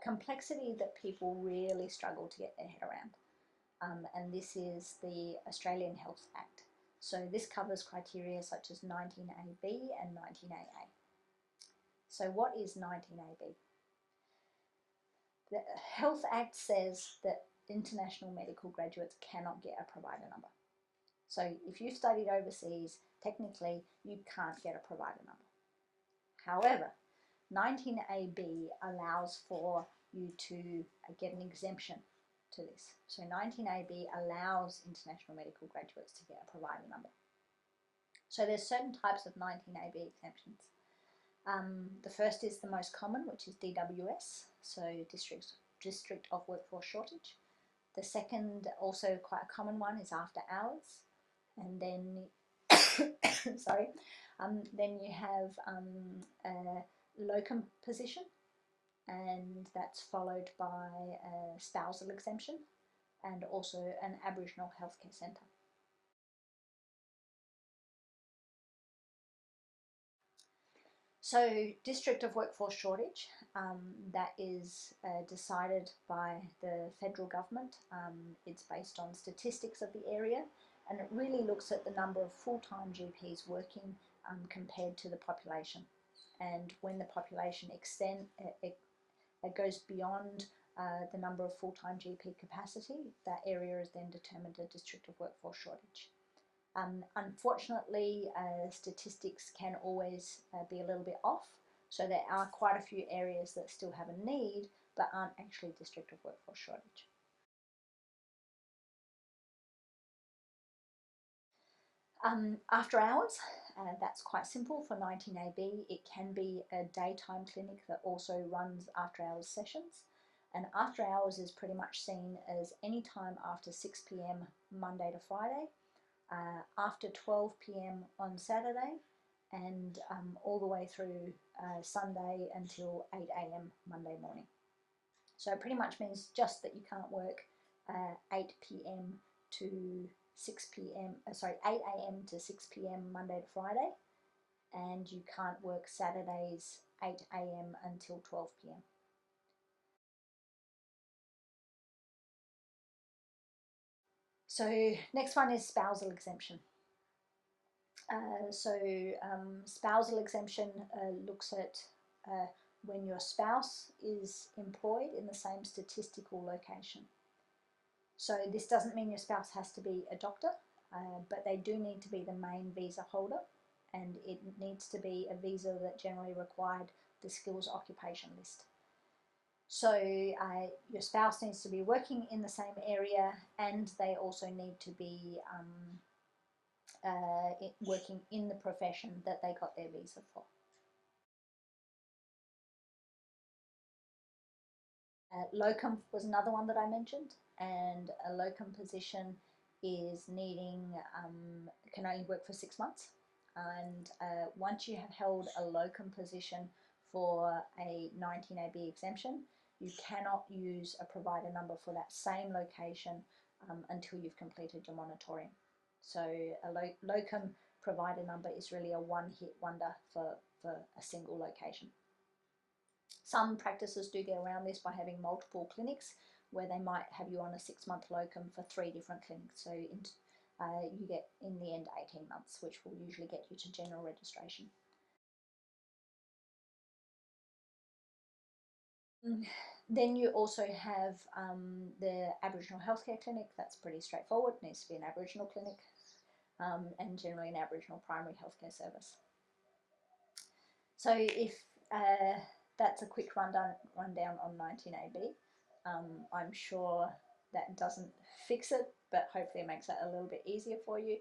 complexity that people really struggle to get their head around. And this is the Australian Health Act. So this covers criteria such as 19AB and 19AA. So what is 19AB? The Health Act says that international medical graduates cannot get a provider number. So if you've studied overseas, technically you can't get a provider number. However, 19AB allows for you to get an exemption to this. So 19AB allows international medical graduates to get a provider number. So there's certain types of 19AB exemptions. The first is the most common, which is DWS, so District of Workforce Shortage. The second, also quite a common one, is after hours. And then, sorry, then you have a locum position, and that's followed by a spousal exemption and also an Aboriginal healthcare centre. So District of Workforce Shortage, that is decided by the federal government. It's based on statistics of the area, and it really looks at the number of full-time GPs working compared to the population. And when the population it goes beyond the number of full-time GP capacity, that area is then determined a District of Workforce Shortage. Unfortunately, statistics can always be a little bit off, so there are quite a few areas that still have a need but aren't actually District of Workforce Shortage. After hours, that's quite simple for 19AB. It can be a daytime clinic that also runs after hours sessions, and after hours is pretty much seen as any time after 6 p.m. Monday to Friday, after 12 p.m. on Saturday, and all the way through Sunday until 8 a.m. Monday morning. So it pretty much means just that you can't work 8 p.m. to 6 p.m. 8 a.m. to 6 p.m. Monday to Friday, and you can't work Saturdays 8 a.m. until 12 p.m. So next one is spousal exemption. Spousal exemption looks at when your spouse is employed in the same statistical location. So this doesn't mean your spouse has to be a doctor, but they do need to be the main visa holder, and it needs to be a visa that generally required the skills occupation list. So your spouse needs to be working in the same area, and they also need to be working in the profession that they got their visa for. Locum was another one that I mentioned, and a locum position is needing, can only work for 6 months, and once you have held a locum position for a 19AB exemption, you cannot use a provider number for that same location until you've completed your moratorium. So a locum provider number is really a one-hit wonder for a single location. Some practices do get around this by having multiple clinics, where they might have you on a 6-month locum for 3 different clinics. So you get, in the end, 18 months, which will usually get you to general registration. Then you also have the Aboriginal Healthcare Clinic. That's pretty straightforward. It needs to be an Aboriginal clinic, and generally an Aboriginal primary healthcare service. So if that's a quick rundown on 19AB. I'm sure that doesn't fix it, but hopefully it makes it a little bit easier for you.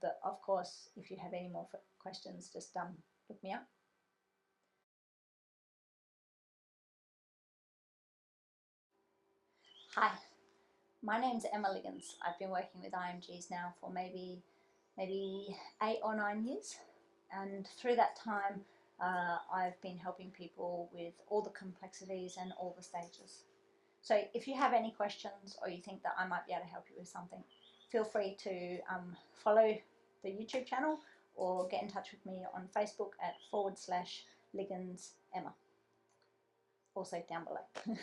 But of course, if you have any more questions, just look me up. Hi, my name's Emma Liggins. I've been working with IMGs now for maybe 8 or 9 years, and through that time I've been helping people with all the complexities and all the stages. So if you have any questions, or you think that I might be able to help you with something, feel free to follow the YouTube channel or get in touch with me on Facebook at /Liggins Emma. also down below.